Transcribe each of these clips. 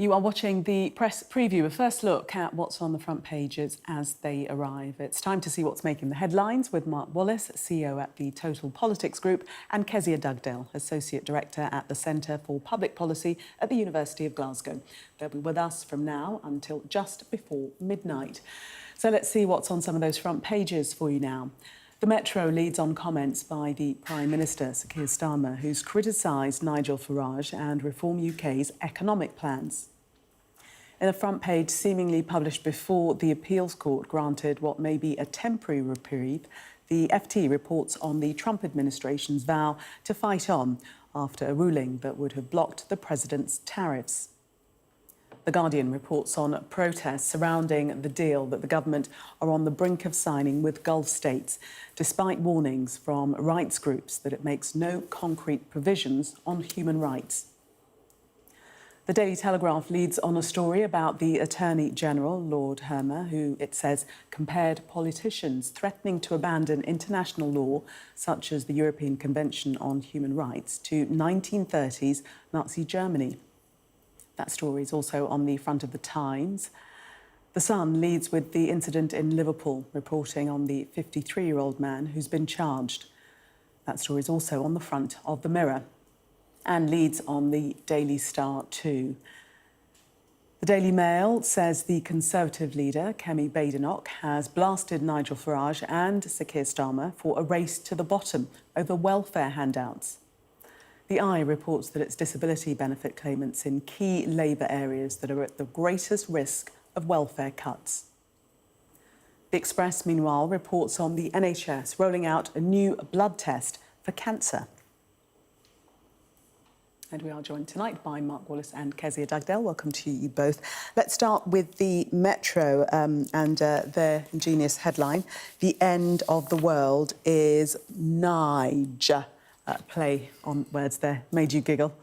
You are watching the press preview, a first look at what's on the front pages as they arrive. It's time to see what's making the headlines with Mark Wallace, CEO at the Total Politics Group, and Kezia Dugdale, Associate Director at the Centre for Public Policy at the University of Glasgow. They'll be with us from now until just before midnight. So let's see what's on some of those front pages for you now. The Metro leads on comments by the Prime Minister, Sir Keir Starmer, who's criticised Nigel Farage and Reform UK's economic plans. In a front page seemingly published before the appeals court granted what may be a temporary reprieve, the FT reports on the Trump administration's vow to fight on after a ruling that would have blocked the president's tariffs. The Guardian reports on protests surrounding the deal that the government are on the brink of signing with Gulf states, despite warnings from rights groups that it makes no concrete provisions on human rights. The Daily Telegraph leads on a story about the Attorney General, Lord Hermer, who, it says, compared politicians threatening to abandon international law, such as the European Convention on Human Rights, to 1930s Nazi Germany. That story is also on the front of the Times. The Sun leads with the incident in Liverpool, reporting on the 53-year-old man who's been charged. That story is also on the front of the Mirror and leads on the Daily Star too. The Daily Mail says the Conservative leader, Kemi Badenoch, has blasted Nigel Farage and Sir Keir Starmer for a race to the bottom over welfare handouts. The Eye reports that it's disability benefit claimants in key Labour areas that are at the greatest risk of welfare cuts. The Express, meanwhile, reports on the NHS rolling out a new blood test for cancer. And we are joined tonight by Mark Wallace and Kezia Dugdale. Welcome to you both. Let's start with the Metro and their ingenious headline. The end of the world is nigh. Play on words there. Made you giggle.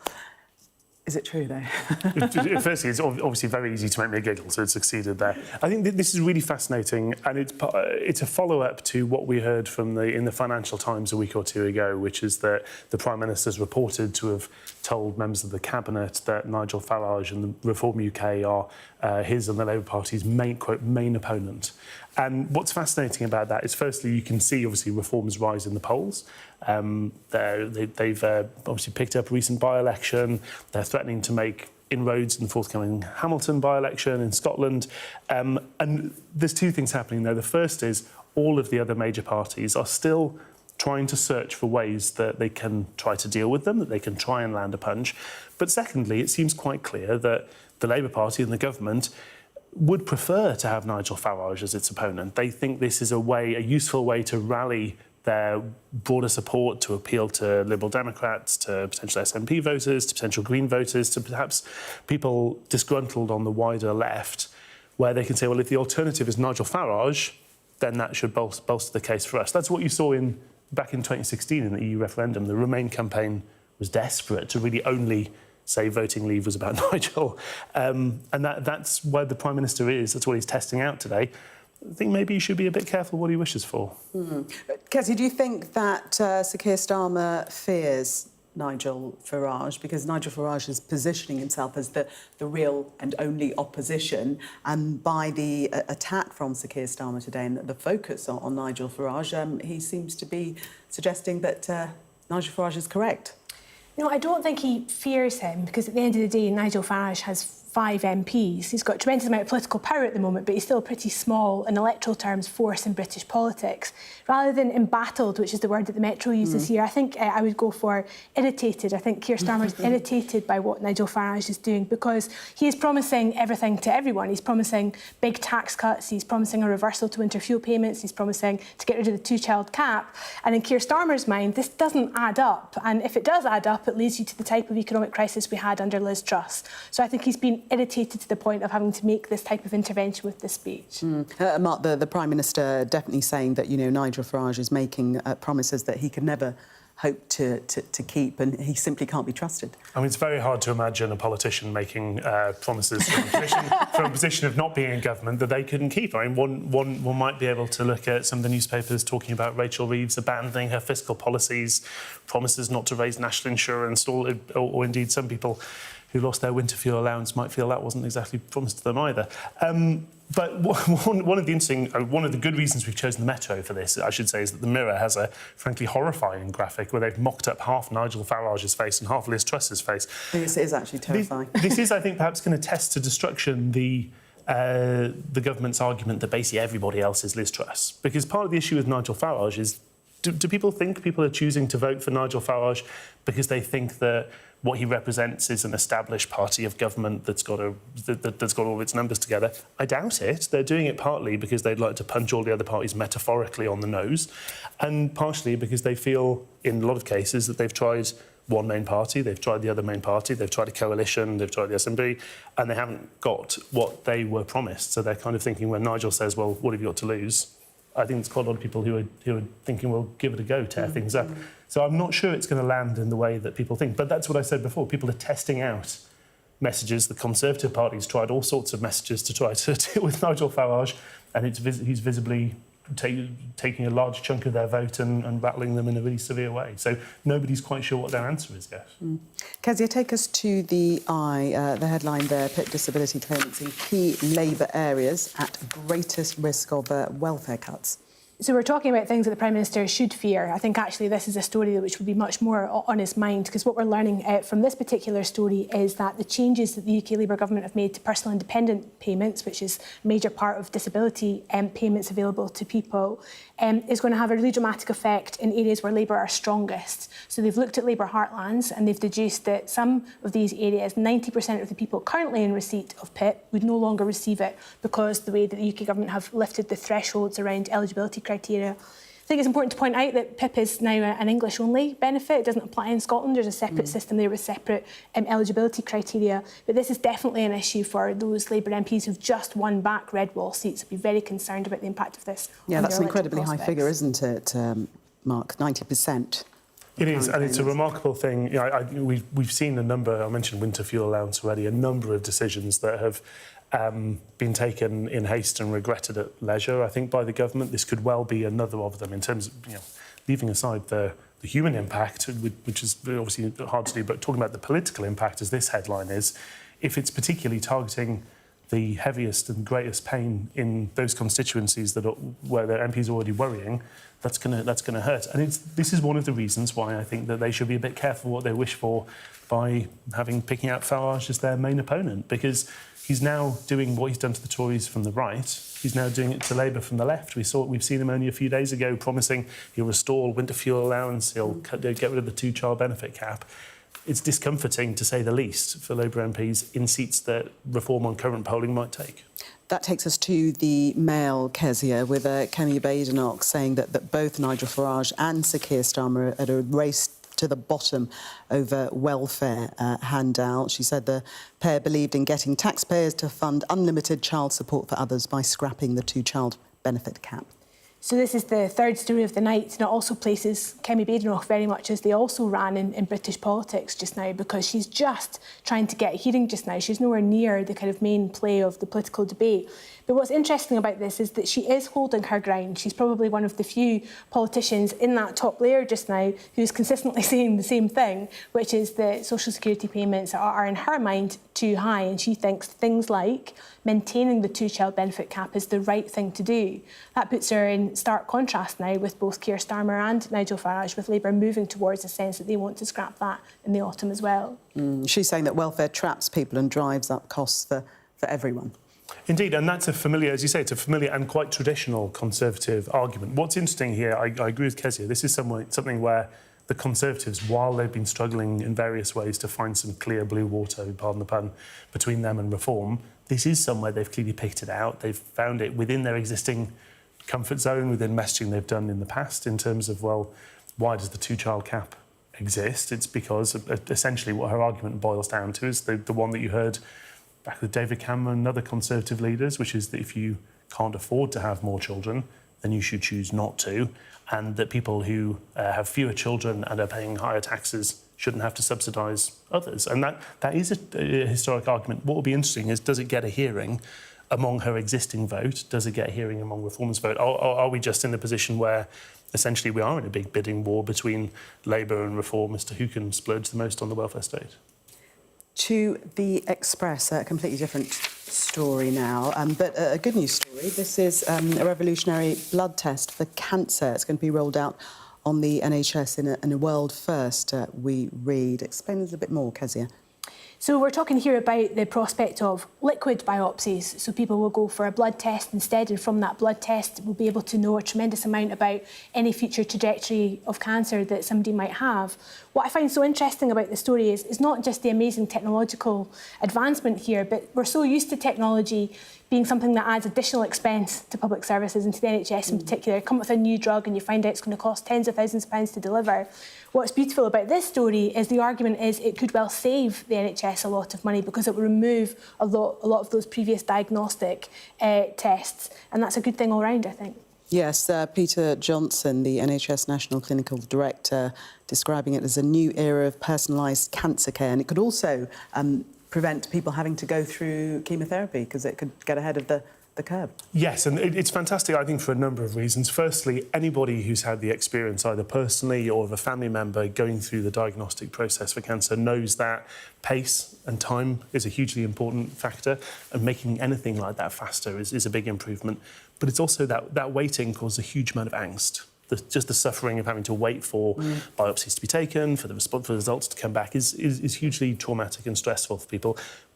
Is it true, though? Firstly, it's obviously very easy to make me giggle, so it succeeded there. I think this is really fascinating, and it's a follow-up to what we heard from in the Financial Times a week or two ago, which is that the Prime Minister's reported to have told members of the Cabinet that Nigel Farage and the Reform UK are his and the Labour Party's main opponent. And what's fascinating about that is, firstly, you can see, obviously, Reform's rise in the polls. They've obviously picked up a recent by-election. They're threatening to make inroads in the forthcoming Hamilton by-election in Scotland. And there's two things happening there. The first is all of the other major parties are still trying to search for ways that they can try to deal with them, that they can try and land a punch. But secondly, it seems quite clear that the Labour Party and the government would prefer to have Nigel Farage as its opponent. They think this is a useful way to rally their broader support, to appeal to Liberal Democrats, to potential SNP voters, to potential Green voters, to perhaps people disgruntled on the wider left, where they can say, well, if the alternative is Nigel Farage, then that should bolster the case for us. That's what you saw back in 2016 in the EU referendum. The Remain campaign was desperate to really only say voting leave was about Nigel. And that's where the Prime Minister is. That's what he's testing out today. I think maybe he should be a bit careful what he wishes for. Kezia, do you think that Sir Keir Starmer fears Nigel Farage? Because Nigel Farage is positioning himself as the real and only opposition. And by the attack from Sir Keir Starmer today and the focus on Nigel Farage, he seems to be suggesting that Nigel Farage is correct. No, I don't think he fears him, because at the end of the day, Nigel Farage has 5 MPs. He's got a tremendous amount of political power at the moment, but he's still a pretty small, in electoral terms, force in British politics. Rather than embattled, which is the word that the Metro uses here, I think I would go for irritated. I think Keir Starmer's irritated by what Nigel Farage is doing, because he is promising everything to everyone. He's promising big tax cuts, he's promising a reversal to winter fuel payments, he's promising to get rid of the 2-child cap. And in Keir Starmer's mind, this doesn't add up. And if it does add up, it leads you to the type of economic crisis we had under Liz Truss. So I think he's been irritated to the point of having to make this type of intervention with this speech. Mark, the Prime Minister definitely saying that, Nigel Farage is making promises that he could never hope to keep, and he simply can't be trusted. I mean, it's very hard to imagine a politician making promises from a position of not being in government that they couldn't keep. I mean, one might be able to look at some of the newspapers talking about Rachel Reeves abandoning her fiscal policies, promises not to raise national insurance, or indeed some people who lost their winter fuel allowance might feel that wasn't exactly promised to them either. But one of the good reasons we've chosen the Metro for this, I should say, is that the Mirror has a frankly horrifying graphic where they've mocked up half Nigel Farage's face and half Liz Truss's face. This is actually terrifying. This is, I think, perhaps going to test to destruction the government's argument that basically everybody else is Liz Truss. Because part of the issue with Nigel Farage is, do people think people are choosing to vote for Nigel Farage because they think that what he represents is an established party of government that's got all of its numbers together? I doubt it. They're doing it partly because they'd like to punch all the other parties metaphorically on the nose, and partially because they feel, in a lot of cases, that they've tried one main party, they've tried the other main party, they've tried a coalition, they've tried the SNP, and they haven't got what they were promised. So they're kind of thinking, when Nigel says, well, what have you got to lose? I think there's quite a lot of people who are thinking, well, give it a go, tear things up. So I'm not sure it's going to land in the way that people think. But that's what I said before. People are testing out messages. The Conservative Party's tried all sorts of messages to try to deal with Nigel Farage, and he's visibly taking a large chunk of their vote and rattling them in a really severe way. So nobody's quite sure what their answer is yet. Kezia, take us to the the headline there, PIP disability claimants in key Labour areas at greatest risk of welfare cuts. So we're talking about things that the Prime Minister should fear. I think actually this is a story which would be much more on his mind, because what we're learning from this particular story is that the changes that the UK Labour government have made to personal independent payments, which is a major part of disability payments available to people, is going to have a really dramatic effect in areas where Labour are strongest. So they've looked at Labour heartlands and they've deduced that some of these areas, 90% of the people currently in receipt of PIP would no longer receive it because the way that the UK government have lifted the thresholds around eligibility criteria. I think it's important to point out that PIP is now an English-only benefit. It doesn't apply in Scotland. There's a separate system there with separate eligibility criteria. But this is definitely an issue for those Labour MPs who've just won back red wall seats. I'd be very concerned about the impact of this. Yeah, that's an incredibly high figure, isn't it, Mark? 90%. It is, and it's a remarkable thing. You know, we've seen a number, I mentioned winter fuel allowance already, a number of decisions that have been taken in haste and regretted at leisure, I think, by the government. This could well be another of them in terms of, you know, leaving aside the human impact, which is obviously hard to do, but talking about the political impact, as this headline is, if it's particularly targeting the heaviest and greatest pain in those constituencies where their MPs are already worrying, that's going to hurt. And this is one of the reasons why I think that they should be a bit careful what they wish for by picking out Farage as their main opponent, because he's now doing what he's done to the Tories from the right. He's now doing it to Labour from the left. We've seen him only a few days ago promising he'll restore winter fuel allowance, he'll get rid of the two-child benefit cap. It's discomforting, to say the least, for Labour MPs in seats that reform on current polling might take. That takes us to the Mail, Kezia, with Kemi Badenoch saying that both Nigel Farage and Sir Keir Starmer are at a race to the bottom over welfare handout. She said the pair believed in getting taxpayers to fund unlimited child support for others by scrapping the two-child benefit cap. So this is the third story of the night, and it also places Kemi Badenoch very much as they also ran in British politics just now, because she's just trying to get a hearing just now. She's nowhere near the kind of main play of the political debate. But what's interesting about this is that she is holding her ground. She's probably one of the few politicians in that top layer just now who's consistently saying the same thing, which is that social security payments are in her mind too high, and she thinks things like maintaining the two-child benefit cap is the right thing to do. That puts her in stark contrast now with both Keir Starmer and Nigel Farage, with Labour moving towards a sense that they want to scrap that in the autumn as well. She's saying that welfare traps people and drives up costs for everyone. Indeed, and that's a familiar, as you say, it's a familiar and quite traditional Conservative argument. What's interesting here, I agree with Kezia, this is something where the Conservatives, while they've been struggling in various ways to find some clear blue water, pardon the pun, between them and reform, this is somewhere they've clearly picked it out. They've found it within their existing comfort zone, within messaging they've done in the past in terms of, well, why does the two-child cap exist? It's because essentially what her argument boils down to is the one that you heard back with David Cameron and other Conservative leaders, which is that if you can't afford to have more children, then you should choose not to, and that people who have fewer children and are paying higher taxes shouldn't have to subsidise others. And that is a historic argument. What will be interesting is, does it get a hearing among her existing vote? Does it get a hearing among Reform's vote? Or are we just in a position where essentially we are in a big bidding war between Labour and Reform as to who can splurge the most on the welfare state? To the Express, a completely different story now, but a good news story. This is a revolutionary blood test for cancer. It's going to be rolled out on the NHS in a world first, we read. Explain a little bit more, Kezia. So we're talking here about the prospect of liquid biopsies. So people will go for a blood test instead, and from that blood test we'll be able to know a tremendous amount about any future trajectory of cancer that somebody might have. What I find so interesting about the story is not just the amazing technological advancement here, but we're so used to technology being something that adds additional expense to public services and to the NHS in particular. Come with a new drug and you find out it's going to cost tens of thousands of pounds to deliver. What's beautiful about this story is the argument is it could well save the NHS a lot of money because it will remove a lot of those previous diagnostic tests, and that's a good thing all round, I think. Yes, Peter Johnson, the NHS National Clinical Director, describing it as a new era of personalised cancer care, and it could also prevent people having to go through chemotherapy because it could get ahead of the curve. Yes, and it's fantastic, I think, for a number of reasons. Firstly, anybody who's had the experience, either personally or of a family member, going through the diagnostic process for cancer knows that pace and time is a hugely important factor, and making anything like that faster is a big improvement. But it's also that waiting causes a huge amount of angst. Just the suffering of having to wait for biopsies to be taken, for the results to come back is hugely traumatic and stressful for people.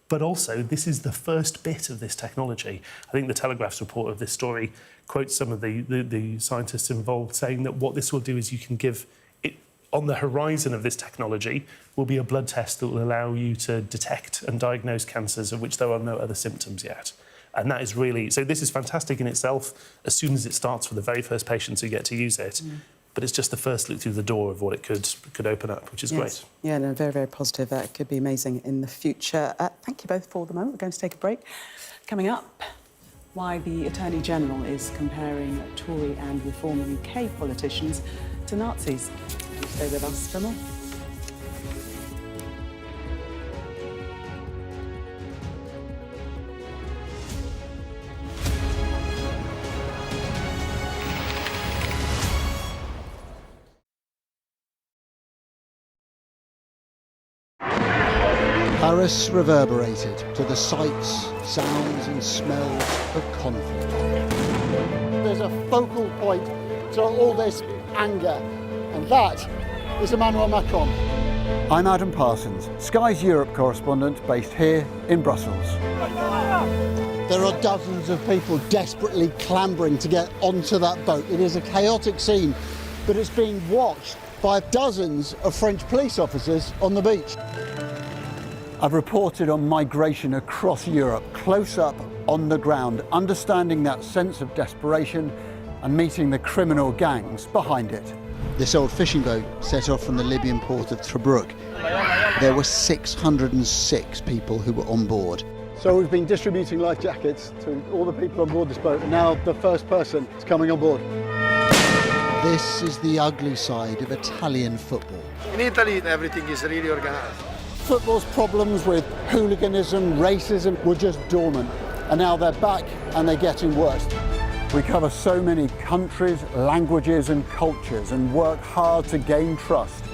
But also, this is the first bit of this technology. I think the Telegraph's report of this story quotes some of the scientists involved saying that what this will do is you can give it, on the horizon of this technology, will be a blood test that will allow you to detect and diagnose cancers of which there are no other symptoms yet. And that is really... So this is fantastic in itself as soon as it starts for the very first patients who get to use it. But it's just the first look through the door of what it could open up, which is great. Yeah, no, very, very positive. It could be amazing in the future. Thank you both for the moment. We're going to take a break. Coming up, why the Attorney General is comparing Tory and Reform UK politicians to Nazis. Do stay with us for more. Paris reverberated to the sights, sounds and smells of conflict. There's a focal point to all this anger, and that is Emmanuel Macron. I'm Adam Parsons, Sky's Europe correspondent based here in Brussels. There are dozens of people desperately clambering to get onto that boat. It is a chaotic scene, but it's being watched by dozens of French police officers on the beach. I've reported on migration across Europe, close up on the ground, understanding that sense of desperation and meeting the criminal gangs behind it. This old fishing boat set off from the Libyan port of Tobruk. There were 606 people who were on board. So we've been distributing life jackets to all the people on board this boat, and now the first person is coming on board. This is the ugly side of Italian football. In Italy, everything is really organised. Football's problems with hooliganism, racism were just dormant, and now they're back and they're getting worse. We cover so many countries, languages and cultures and work hard to gain trust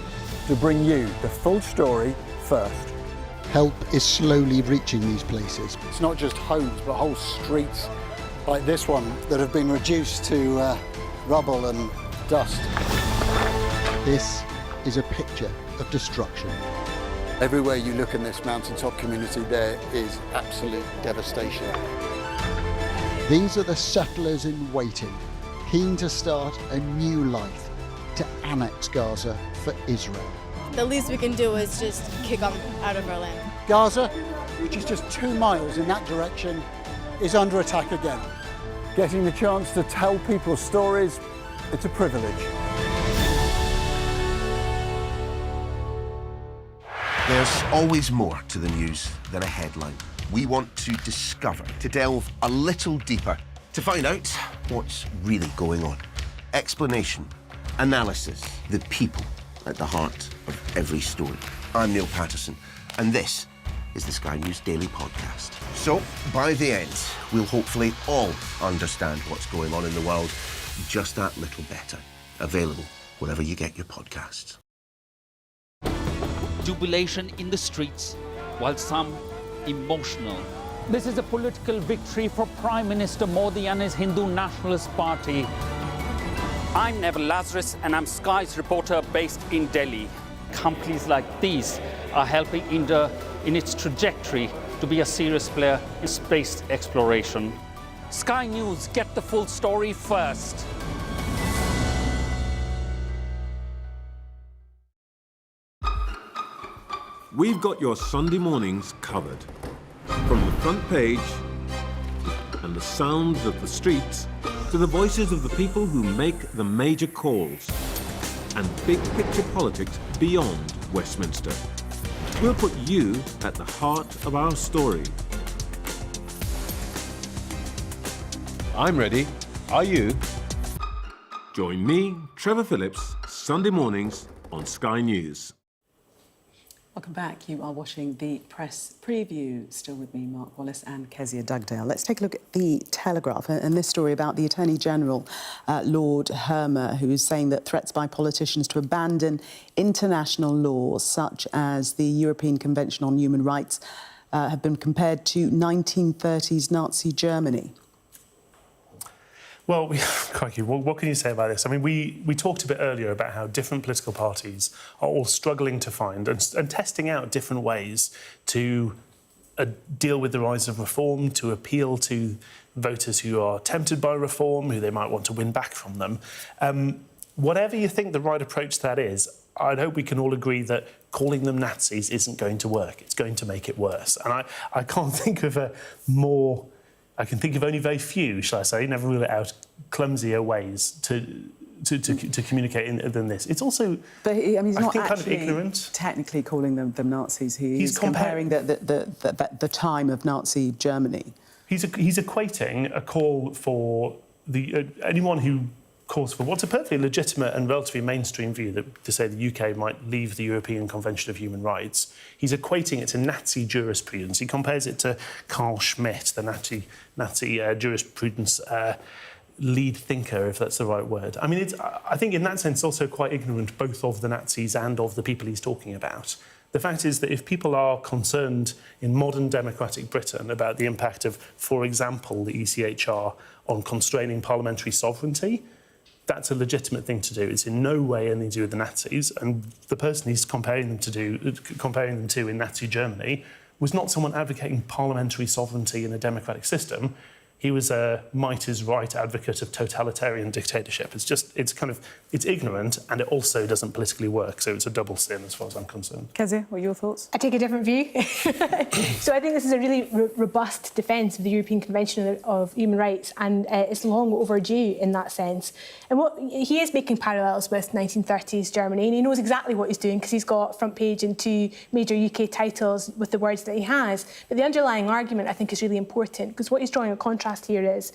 to bring you the full story first. Help is slowly reaching these places. It's not just homes, but whole streets like this one that have been reduced to rubble and dust. This is a picture of destruction. Everywhere you look in this mountaintop community, there is absolute devastation. These are the settlers in waiting, keen to start a new life, to annex Gaza for Israel. The least we can do is just kick them out of our land. Gaza, which is just 2 miles in that direction, is under attack again. Getting the chance to tell people's stories, it's a privilege. There's always more to the news than a headline. We want to discover, to delve a little deeper, to find out what's really going on. Explanation, analysis, the people at the heart of every story. I'm Neil Patterson, and this is the Sky News Daily Podcast. So, by the end, we'll hopefully all understand what's going on in the world just that little better. Available wherever you get your podcasts. Jubilation in the streets, while some emotional. This is a political victory for Prime Minister Modi and his Hindu Nationalist Party. I'm Neville Lazarus and I'm Sky's reporter based in Delhi. Companies like these are helping India in its trajectory to be a serious player in space exploration. Sky News, get the full story first. We've got your Sunday mornings covered. From the front page and the sounds of the streets to the voices of the people who make the major calls and big picture politics beyond Westminster. We'll put you at the heart of our story. I'm ready. Are you? Join me, Trevor Phillips, Sunday mornings on Sky News. Welcome back. You are watching the press preview. Still with me, Mark Wallace and Kezia Dugdale. Let's take a look at the Telegraph and this story about the Attorney General, Lord Hermer, who is saying that threats by politicians to abandon international laws, such as the European Convention on Human Rights, have been compared to 1930s Nazi Germany. Well, crikey, what can you say about this? I mean, we talked a bit earlier about how different political parties are all struggling to find and testing out different ways to deal with the rise of reform, to appeal to voters who are tempted by reform, who they might want to win back from them. Whatever you think the right approach to that is, I'd hope we can all agree that calling them Nazis isn't going to work. It's going to make it worse. And I can't think of I can think of only very few, shall I say, never rule it out, clumsier ways to communicate than this. It's also, but I mean, he's not think, actually kind of ignorant. Technically calling them Nazis. He's comparing the time of Nazi Germany. He's equating a call for anyone who calls for what's a perfectly legitimate and relatively mainstream view to say the UK might leave the European Convention of Human Rights. He's equating it to Nazi jurisprudence. He compares it to Carl Schmitt, the Nazi jurisprudence lead thinker, if that's the right word. I mean, I think in that sense also quite ignorant both of the Nazis and of the people he's talking about. The fact is that if people are concerned in modern democratic Britain about the impact of, for example, the ECHR on constraining parliamentary sovereignty, that's a legitimate thing to do. It's in no way anything to do with the Nazis, and the person he's comparing them to in Nazi Germany was not someone advocating parliamentary sovereignty in a democratic system. He was a might is right advocate of totalitarian dictatorship. It's ignorant, and it also doesn't politically work, so it's a double sin as far as I'm concerned. Kezia, what are your thoughts? I take a different view. So I think this is a really robust defence of the European Convention of Human Rights, and it's long overdue in that sense. And what he is making parallels with 1930s Germany, and he knows exactly what he's doing because he's got front page and 2 major UK titles with the words that he has. But the underlying argument, I think, is really important, because what he's drawing a contrast here is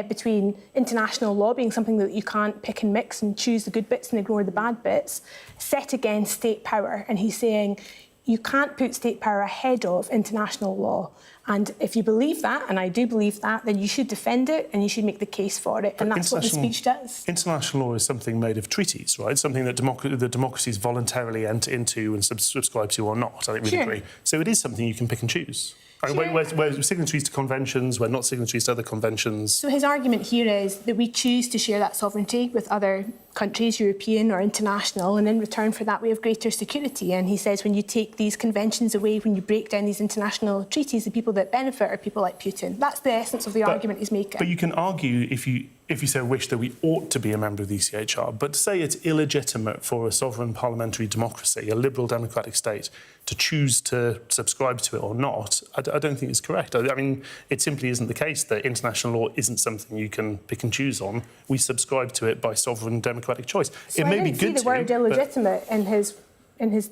between international law being something that you can't pick and mix and choose the good bits and ignore the bad bits, set against state power. And he's saying you can't put state power ahead of international law. And if you believe that, and I do believe that, then you should defend it and you should make the case for it. And that's what the speech does. International law is something made of treaties, right? Something that the democracies voluntarily enter into and subscribe to or not. I think we'd agree. So it is something you can pick and choose. Sure. We're signatories to conventions, we're not signatories to other conventions. So his argument here is that we choose to share that sovereignty with other countries, European or international, and in return for that we have greater security. And he says when you take these conventions away, when you break down these international treaties, the people that benefit are people like Putin. That's the essence of the argument he's making. But you can argue, if you so wish, that we ought to be a member of the ECHR, but to say it's illegitimate for a sovereign parliamentary democracy, a liberal democratic state, to choose to subscribe to it or not, I don't think it's correct. I mean, it simply isn't the case that international law isn't something you can pick and choose on. We subscribe to it by sovereign democratic choice. So it may be good to... I didn't see the word illegitimate in his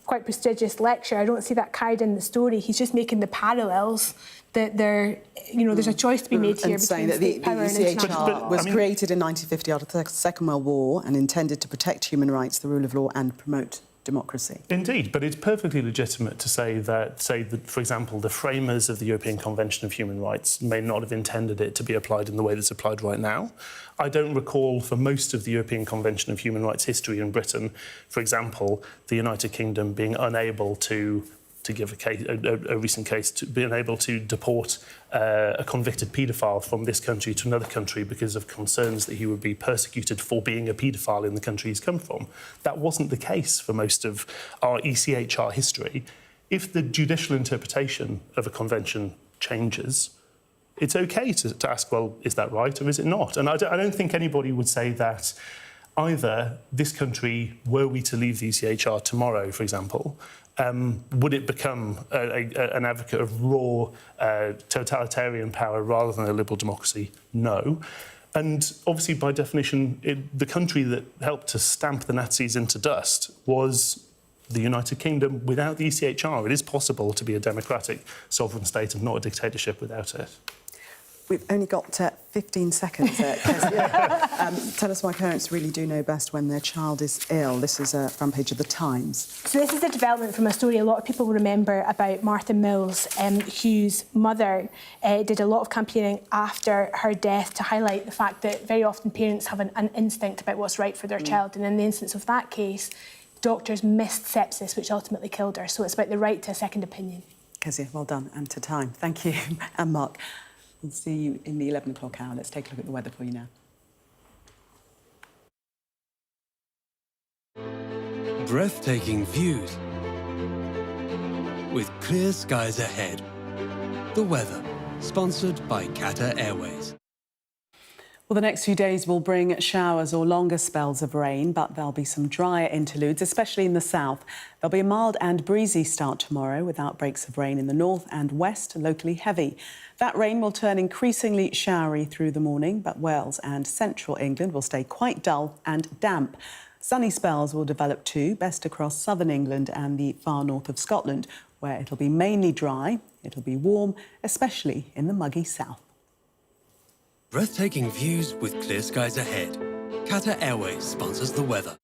quite prestigious lecture. I don't see that carried in the story. He's just making the parallels that there's a choice to be made here between state power and international law. Was created in 1950 after the Second World War and intended to protect human rights, the rule of law and promote democracy. Indeed, but it's perfectly legitimate to say that, for example, the framers of the European Convention of Human Rights may not have intended it to be applied in the way that's applied right now. I don't recall for most of the European Convention of Human Rights history in Britain, for example, the United Kingdom being unable to to give a recent case, to being able to deport a convicted paedophile from this country to another country because of concerns that he would be persecuted for being a paedophile in the country he's come from. That wasn't the case for most of our ECHR history. If the judicial interpretation of a convention changes, it's OK to ask, well, is that right or is it not? And I don't think anybody would say that either this country, were we to leave the ECHR tomorrow, for example, would it become an advocate of raw totalitarian power rather than a liberal democracy? No. And obviously, by definition, the country that helped to stamp the Nazis into dust was the United Kingdom without the ECHR. It is possible to be a democratic sovereign state and not a dictatorship without it. We've only got 15 seconds, Kezia. Tell us why parents really do know best when their child is ill. This is a front page of The Times. So this is a development from a story a lot of people will remember about Martha Mills, whose mother did a lot of campaigning after her death to highlight the fact that very often parents have an instinct about what's right for their child. And in the instance of that case, doctors missed sepsis, which ultimately killed her. So it's about the right to a second opinion. Kezia, well done, and to time. Thank you. And Mark, we'll see you in the 11 o'clock hour. Let's take a look at the weather for you now. Breathtaking views with clear skies ahead. The weather, sponsored by Qatar Airways. Well, the next few days will bring showers or longer spells of rain, but there'll be some drier interludes, especially in the south. There'll be a mild and breezy start tomorrow with outbreaks of rain in the north and west, locally heavy. That rain will turn increasingly showery through the morning, but Wales and central England will stay quite dull and damp. Sunny spells will develop too, best across southern England and the far north of Scotland, where it'll be mainly dry. It'll be warm, especially in the muggy south. Breathtaking views with clear skies ahead. Qatar Airways sponsors the weather.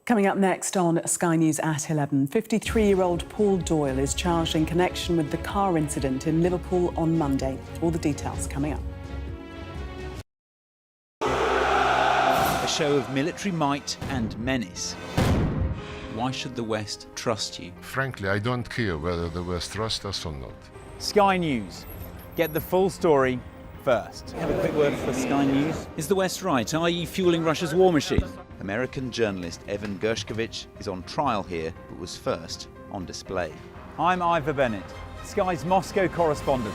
Coming up next on Sky News at 11, 53-year-old Paul Doyle is charged in connection with the car incident in Liverpool on Monday. All the details coming up. A show of military might and menace. Why should the West trust you? Frankly, I don't care whether the West trusts us or not. Sky News. Get the full story first. Have a quick word for Sky News. Is the West right? Are you fueling Russia's war machine? American journalist Evan Gershkovich is on trial here, but was first on display. I'm Ivor Bennett, Sky's Moscow correspondent.